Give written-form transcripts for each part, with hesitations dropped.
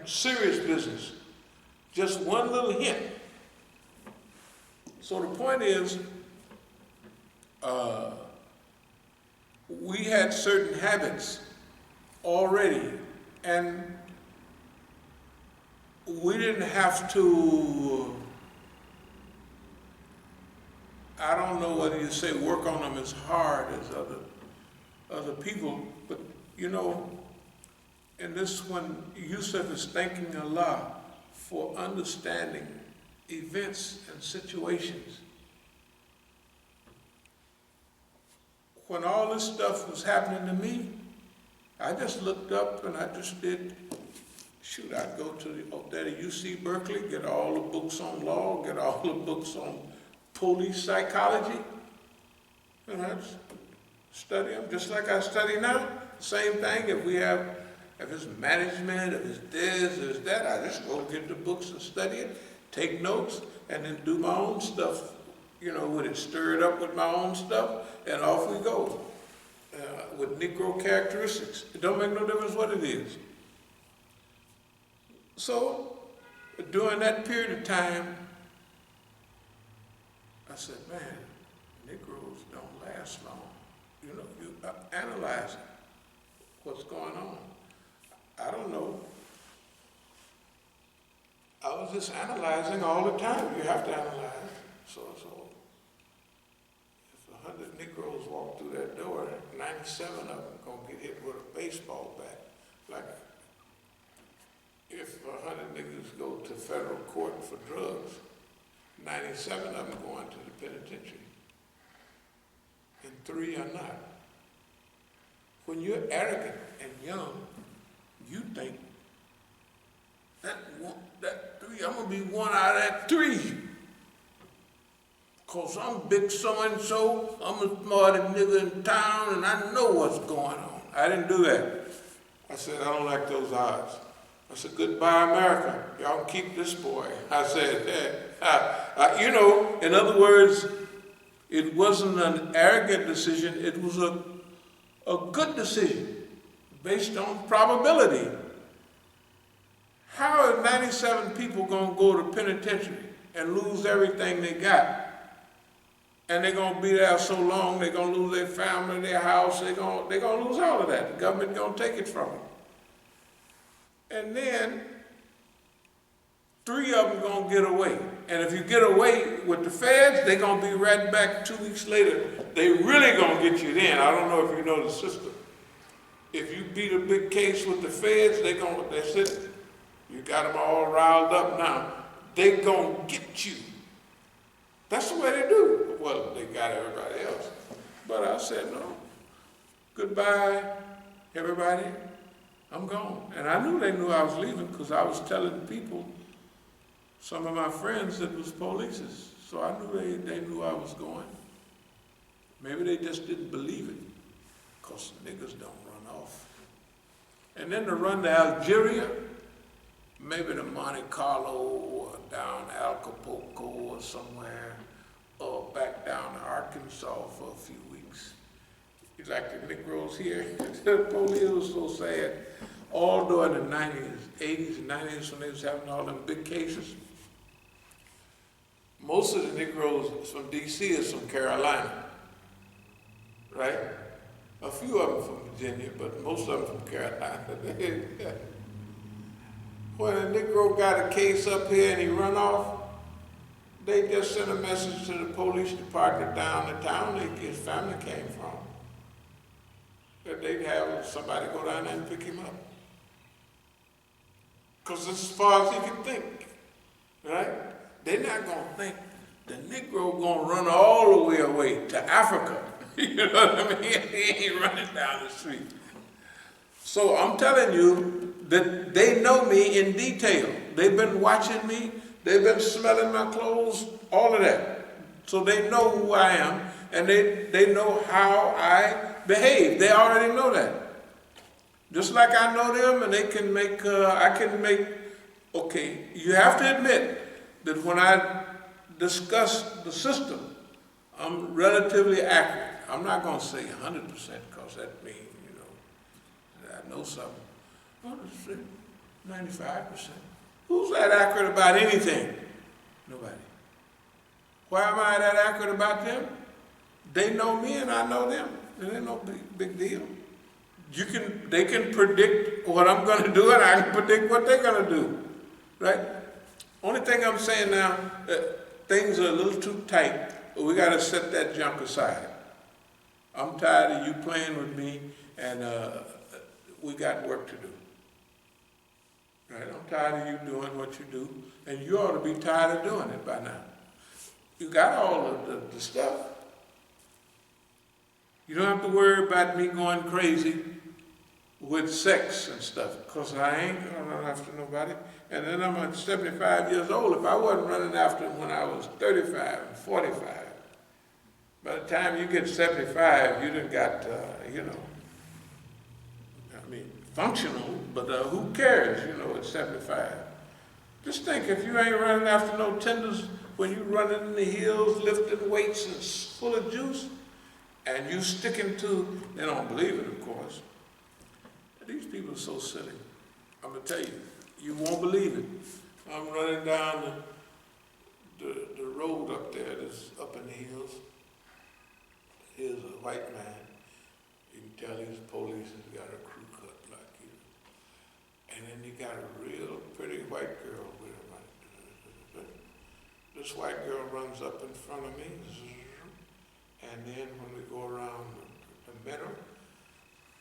serious business. Just one little hint. So the point is, we had certain habits already, and we didn't have to, I don't know whether you say work on them as hard as other people, but you know, in this one, Yusuf is thanking Allah for understanding events and situations. When all this stuff was happening to me, I just looked up and I just did, shoot, I'd go to there to UC Berkeley, get all the books on law, get all the books on police psychology, and I'd study them just like I study now. Same thing, if it's management, if it's this, if it's that, I just go get the books and study it, take notes, and then do my own stuff, you know, with it, stir it up with my own stuff, and off we go. With Negro characteristics. It don't make no difference what it is. So, during that period of time, I said, man, Negroes don't last long. You know, you analyze what's going on. I don't know. I was just analyzing all the time. You have to analyze. So if 100 Negroes walk through that door, 97 of them gonna get hit with a baseball bat. Like if 100 niggas go to federal court for drugs, 97 of them going to the penitentiary, and 3 are not. When you're arrogant and young, you think that 3, I'm gonna be one out of that 3. Cause I'm big so-and-so, I'm the smartest nigga in town, and I know what's going on. I didn't do that. I said, I don't like those odds. I said, goodbye, America. Y'all can keep this boy. I said, you know, in other words, it wasn't an arrogant decision, it was a good decision based on probability. How are 97 people gonna go to penitentiary and lose everything they got? And they're gonna be there so long, they're gonna lose their family, their house, they're gonna lose all of that. The government gonna take it from them. And then 3 of them gonna get away. And if you get away with the feds, they're gonna be right back 2 weeks later. They really gonna get you then. I don't know if you know the system. If you beat a big case with the feds, that's it. You got them all riled up now. They gonna get you. That's the way they do. Well, they got everybody else. But I said, no. Goodbye, everybody. I'm gone. And I knew they knew I was leaving because I was telling people, some of my friends that was polices. So I knew they knew I was going. Maybe they just didn't believe it because niggas don't run off. And then to run to Algeria, maybe to Monte Carlo or down Acapulco or somewhere, or back down to Arkansas for a few weeks. It's like the Negroes here. The police was so sad. All during the 90s, 80s and 90s when they was having all them big cases. Most of the Negroes from DC is from Carolina, right? A few of them from Virginia, but most of them from Carolina. When a Negro got a case up here and he run off, they just sent a message to the police department down the town that his family came from. That they'd have somebody go down there and pick him up. Because it's as far as he can think, right? They're not gonna think the Negro gonna run all the way away to Africa. You know what I mean? He ain't running down the street. So I'm telling you that they know me in detail. They've been watching me. They've been smelling my clothes, all of that. So they know who I am, and they know how I behave. They already know that. Just like I know them, and they can make, I can make, okay, you have to admit that when I discuss the system, I'm relatively accurate. I'm not going to say 100% because that means, you know, that I know something. 95%. Who's that accurate about anything? Nobody. Why am I that accurate about them? They know me and I know them. It ain't no big deal. They can predict what I'm going to do, and I can predict what they're going to do. Right? Only thing I'm saying now, things are a little too tight, but we got to set that junk aside. I'm tired of you playing with me, and we got work to do. Right? I'm tired of you doing what you do, and you ought to be tired of doing it by now. You got all of the stuff. You don't have to worry about me going crazy with sex and stuff, because I ain't running after nobody. And then I'm at 75 years old. If I wasn't running after them when I was 35 and 45, by the time you get 75, you done got, functional, but who cares, at 75. Just think, if you ain't running after no tenders when you running in the hills, lifting weights and full of juice, and you sticking to, they don't believe it, of course. These people are so silly. I'm going to tell you, you won't believe it. I'm running down the road up there that's up in the hills. Here's a white man. You can tell he's police, he's got a crew cut like you. And then you got a real pretty white girl with him. This white girl runs up in front of me, and then when we go around the middle,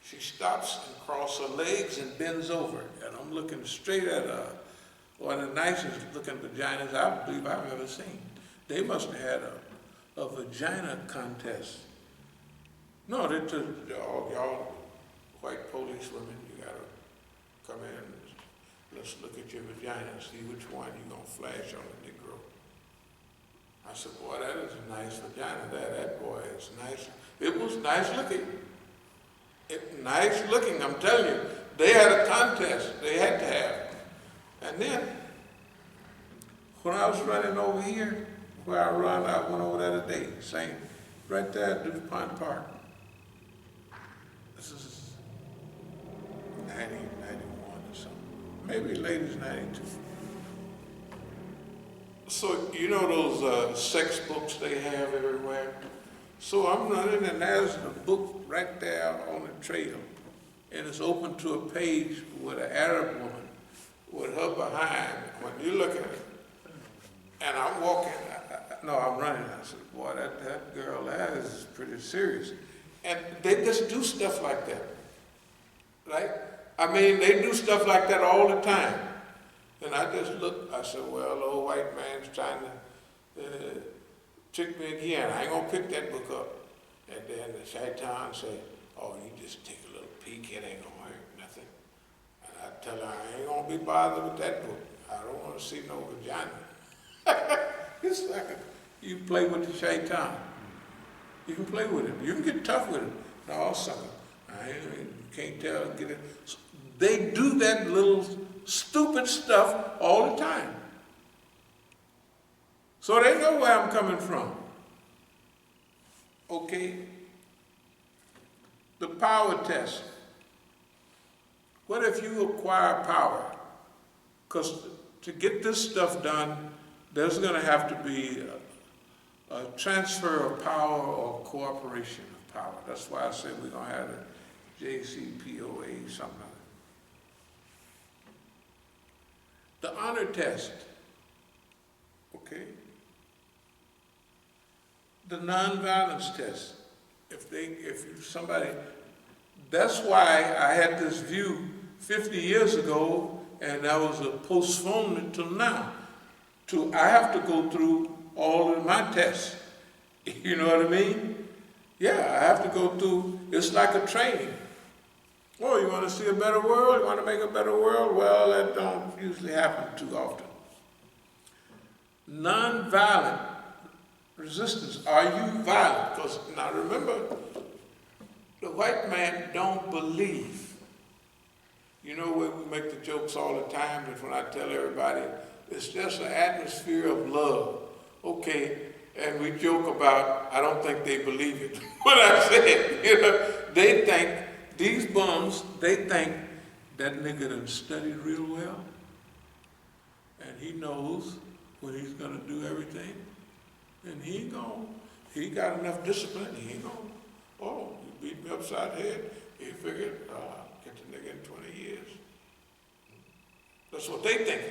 she stops and crosses her legs and bends over. And I'm looking straight at one of the nicest looking vaginas I believe I've ever seen. They must have had a vagina contest. No, they took y'all white police women, you gotta come in, let's look at your vagina and see which one you're gonna flash on the Negro. I said, boy, that is a nice vagina there. That boy is nice. It was nice looking. Nice looking, I'm telling you. They had a contest. They had to have. And then, when I was running over here, where I went over there today, same, right there at DuPont Park. This is 90, 91 or something. Maybe late as 92. So, those sex books they have everywhere? So I'm running, and there's a book right there on the trail, and it's open to a page with an Arab woman with her behind. When you look at it, and I'm walking, I'm running. I said, boy, that girl, that is pretty serious. And they just do stuff like that, right? I mean, they do stuff like that all the time. And I just looked, I said, well, the old white man's trying to trick me again. I ain't gonna pick that book up. And then the shaitan said, oh, you just take a little peek, it ain't gonna hurt nothing. And I tell her, I ain't gonna be bothered with that book. I don't wanna see no vagina. It's like you play with the shaitan. You can play with him. You can get tough with him. No, sucker. You can't tell, get it. They do that little stupid stuff all the time. So they know where I'm coming from. Okay? The power test. What if you acquire power? Because to get this stuff done, there's going to have to be a transfer of power or cooperation of power. That's why I said we're going to have a JCPOA, something like that. The honor test. Okay? The nonviolence test. That's why I had this view 50 years ago, and that was a postponement till now. I have to go through all of my tests. You know what I mean? Yeah, I have to go through, it's like a training. Oh, you want to see a better world? You want to make a better world? Well, that don't usually happen too often. Nonviolent resistance. Are you violent? Because now remember, the white man don't believe. You know where we make the jokes all the time, and when I tell everybody, it's just an atmosphere of love. Okay, and we joke about, I don't think they believe it. What I said, they think, these bums, they think that nigga done studied real well, and he knows when he's gonna do everything, and he got enough discipline, he ain't gonna, oh, you beat me upside the head, he figured, get the nigga in 20 years. That's what they think.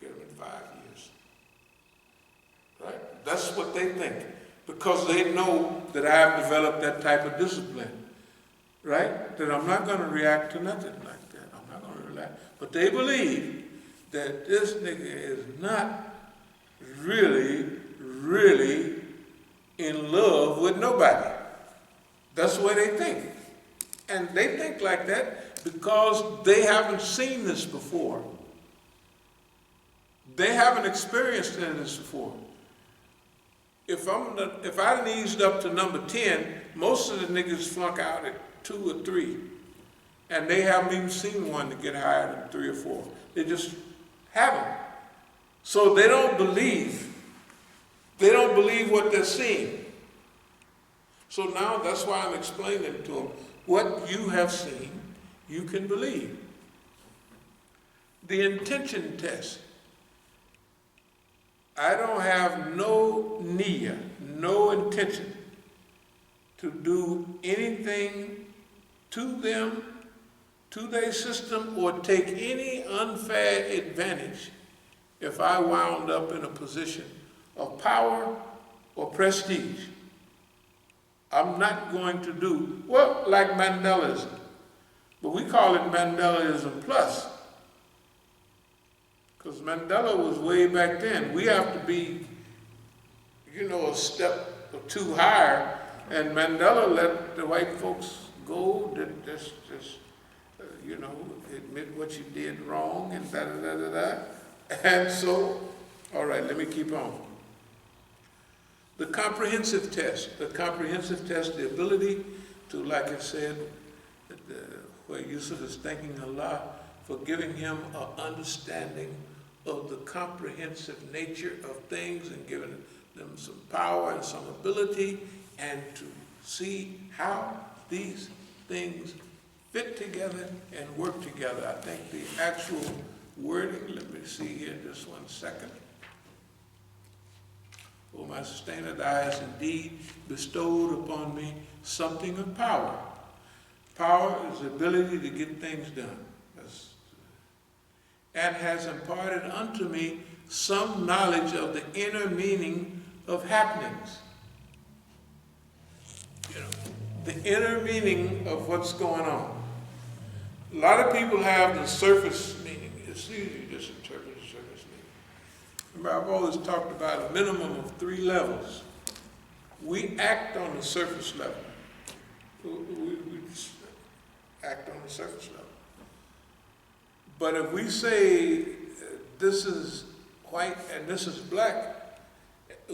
Get him in 5 years. Right? That's what they think. Because they know that I have developed that type of discipline. Right? That I'm not going to react to nothing like that. I'm not going to relax. But they believe that this nigga is not really in love with nobody. That's the way they think. And they think like that because they haven't seen this before. They haven't experienced this before. If I done eased up to number 10, most of the niggas flunk out at 2 or 3. And they haven't even seen one to get higher than 3 or 4. They just haven't. So they don't believe. They don't believe what they're seeing. So now that's why I'm explaining to them, what you have seen, you can believe. The intention test. I don't have no niyyah, no intention to do anything to them, to their system, or take any unfair advantage if I wound up in a position of power or prestige. I'm not going to do, well, like Mandelaism, but we call it Mandelaism plus. Because Mandela was way back then. We have to be, a step or 2 higher. And Mandela let the white folks go, just admit what you did wrong and da-da-da-da-da. And so, all right, let me keep on. The comprehensive test. The comprehensive test, the ability to, like it said, where Yusuf is thanking Allah for giving him an understanding of the comprehensive nature of things and giving them some power and some ability, and to see how these things fit together and work together. I think the actual wording, let me see here just 1 second. Oh, my sustainer, thou hast indeed bestowed upon me something of power. Power is the ability to get things done. And has imparted unto me some knowledge of the inner meaning of happenings. The inner meaning of what's going on. A lot of people have the surface meaning. It's easy to just interpret the surface meaning. Remember, I've always talked about a minimum of 3 levels. We act on the surface level. We just act on the surface level. But if we say this is white and this is black,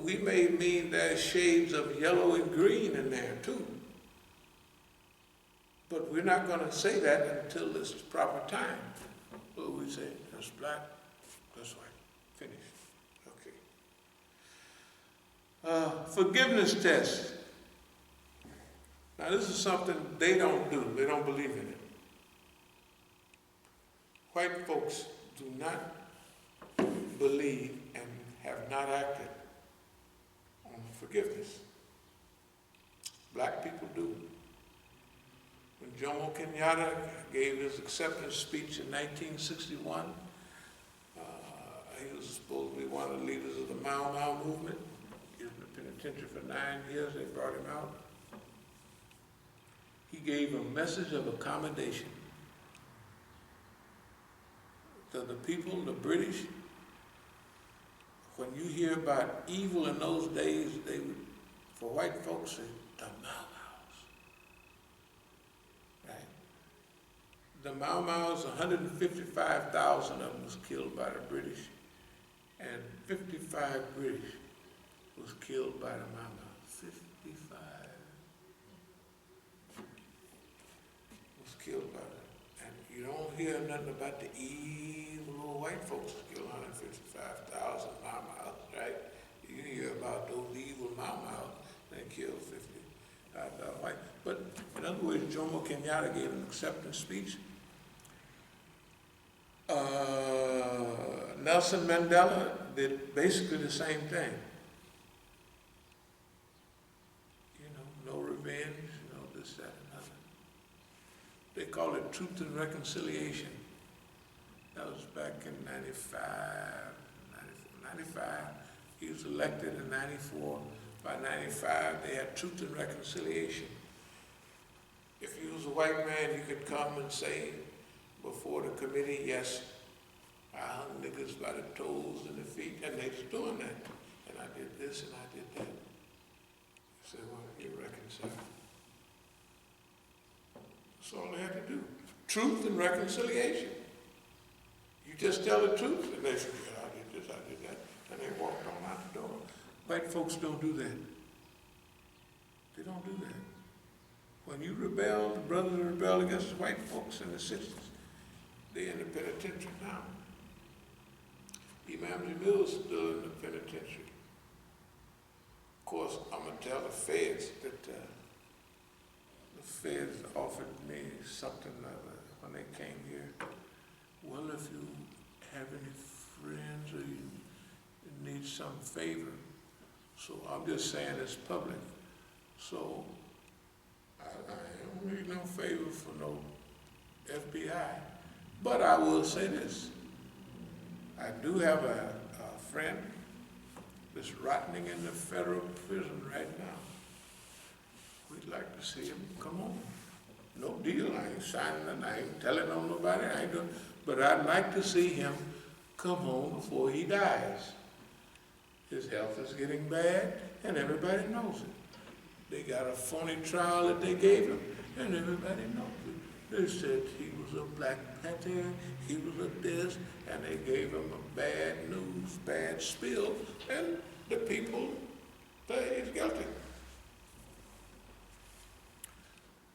we may mean there's shades of yellow and green in there too. But we're not going to say that until it's the proper time. So we say, that's black, that's white, finished. Okay. Forgiveness test. Now this is something they don't do. They don't believe in it. White folks do not believe and have not acted on forgiveness. Black people do. When Jomo Kenyatta gave his acceptance speech in 1961, he was supposed to be one of the leaders of the Mau Mau movement. He was in the penitentiary for 9 years. They brought him out. He gave a message of accommodation to the people, the British. When you hear about evil in those days, they would, for white folks, say, the Mau Maus. Right? The Mau Maus, 155,000 of them was killed by the British, and 55 British was killed by the Mau Maus. 55 was killed by them. And you don't hear nothing about the evil little white folks that killed 155,000 Mau Maus, right? You hear about those evil Mau Maus that killed 55,000 white. But in other words, Jomo Kenyatta gave an acceptance speech, Nelson Mandela did basically the same thing. You know, no revenge, no this, that, and other. They call it Truth and Reconciliation. That was back in 95. He was elected in 94. By 95, they had Truth and Reconciliation. If you was a white man, you could come and say before the committee, yes, I hung niggas by the toes and the feet, and they was doing that. And I did this and I did that. I said, well, you reconcile. That's all they had to do. Truth and reconciliation. You just tell the truth, and they say, yeah, I did this, I did that, and they walked on out the door. White folks don't do that. They don't do that. When you rebel, the brothers rebel against the white folks in the 60s, they're in the penitentiary now. Imam is still in the penitentiary. Of course, I'm going to tell the feds that the feds offered me something when they came here. Well, if you have any friends or you need some favor, so I'm just saying it's public. So I don't need no favor for no FBI. But I will say this. I do have a friend that's rotting in the federal prison right now. We'd like to see him come home. No deal, I ain't signing nothing, I ain't telling on nobody, I ain't doing, but I'd like to see him come home before he dies. His health is getting bad, and everybody knows it. They got a phony trial that they gave him, and everybody knows it. They said he was a Black Panther, he was a this, and they gave him a bad news, bad spill, and the people say he's guilty.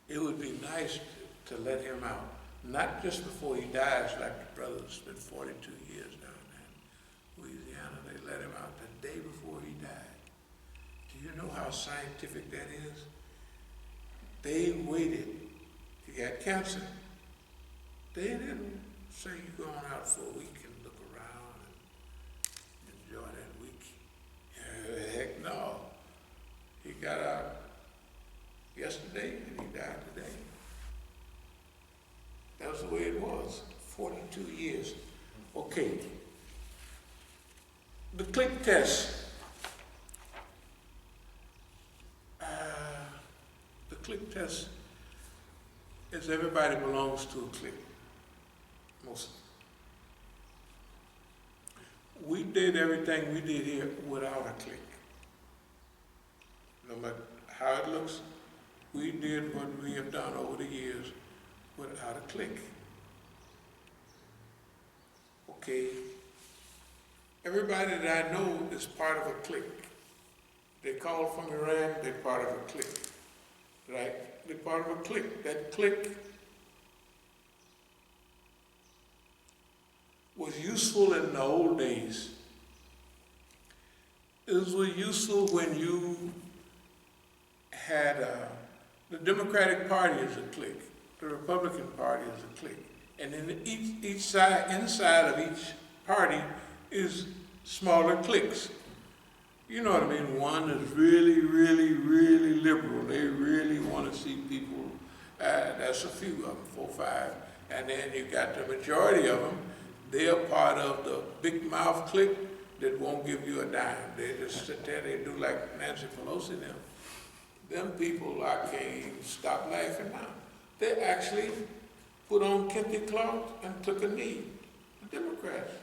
It would be nice to let him out, not just before he dies, like the brother spent 42 years down there in Louisiana. They let him out the day before he died. Do you know how scientific that is? They waited. He had cancer. They didn't say you're going out for a week and look around and enjoy that week. Heck no. He got out yesterday and he died today. That was the way it was. 42 years. Okay. The click test. The click test is everybody belongs to a clique. Most. We did everything we did here without a clique. No matter how it looks, we did what we have done over the years without a clique. Okay. Everybody that I know is part of a clique. They call from Iran, they're part of a clique. Right? They're part of a clique. That clique was useful in the old days. It was useful when you had the Democratic Party is a clique, the Republican Party is a clique, and then each side, inside of each party is smaller cliques. You know what I mean? One is really, really, really liberal. They really want to see people, that's a few of them, 4 or 5. And then you got the majority of them, they're part of the big mouth clique that won't give you a dime. They just sit there, they do like Nancy Pelosi them. Them people, I can't even stop laughing now. They actually put on kente cloth and took a knee. The Democrats.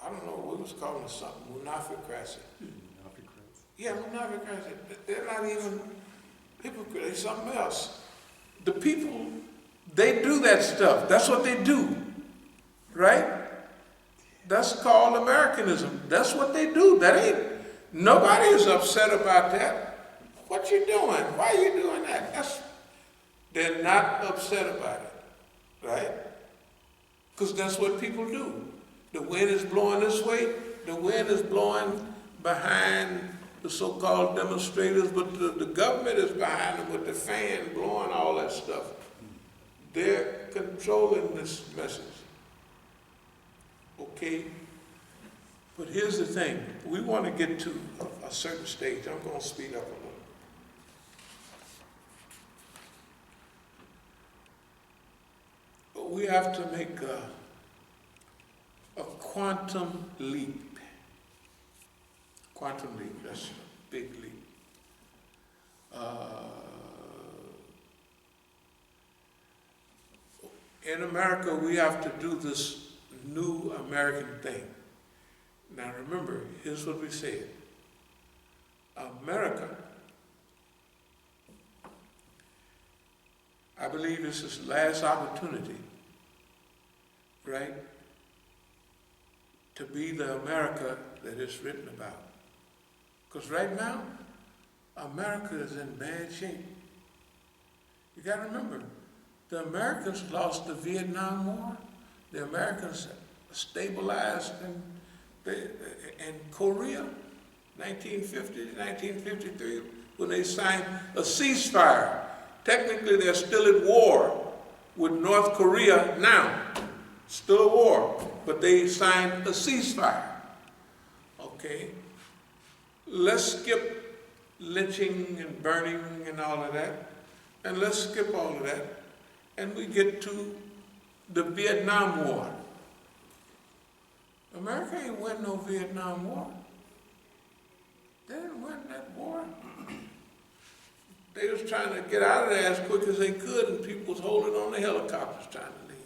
I don't know, we was calling it something, Munaficracy. Yeah, Munaficracy. They're not even hypocrites, they're something else. The people, they do that stuff. That's what they do, right? That's called Americanism. That's what they do. That ain't, nobody is upset about that. What you doing? Why are you doing that? They're not upset about it, right? Because that's what people do. The wind is blowing this way, the wind is blowing behind the so-called demonstrators, but the government is behind them with the fan blowing all that stuff. They're controlling this message. okay? But here's the thing, we want to get to a certain stage. I'm going to speed up a little. But we have to make a quantum leap. Quantum leap, that's a big leap. In America, we have to do this new American thing. Now remember, here's what we said. America, I believe this is last opportunity, right, to be the America that it's written about. Because right now, America is in bad shape. You got to remember, the Americans lost the Vietnam War. The Americans stabilized in Korea, 1950 to 1953, when they signed a ceasefire. Technically, they're still at war with North Korea now. Still at war, but they signed a ceasefire. Okay? Let's skip lynching and burning and all of that, and let's skip all of that, and we get to the Vietnam War. America ain't win no Vietnam War. They didn't win that war. They was trying to get out of there as quick as they could, and people was holding on the helicopters trying to leave.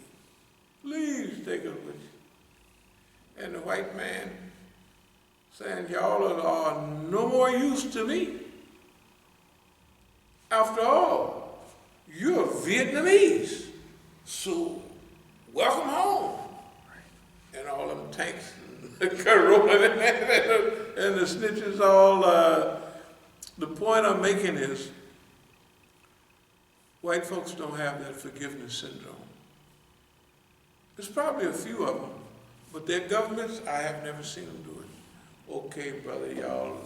Please take us with you. And the white man saying, y'all are no more use to me. After all, you're Vietnamese, so welcome home. And all them tanks rolling in there, and the snitches all, the point I'm making is, white folks don't have that forgiveness syndrome. There's probably a few of them, but their governments, I have never seen them do it. Okay, brother, y'all.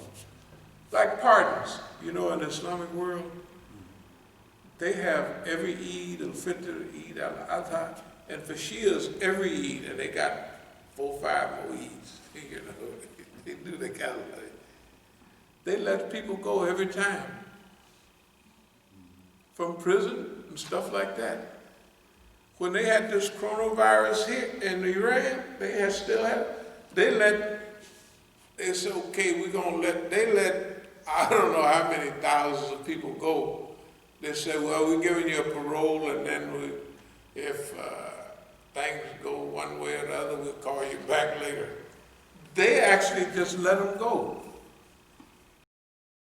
Like pardons, you know, in the Islamic world, they have every Eid, al-Fitr, Eid al-Adha, and for Shias, every Eid, and they got 4 or 5 more Eids. You know, they do that kind of thing. They let people go every time from prison and stuff like that. When they had this coronavirus here in Iran, they said, okay, we're gonna let, I don't know how many thousands of people go. They said, well, we're giving you a parole, and then if things go one way or the other, we'll call you back later. They actually just let them go.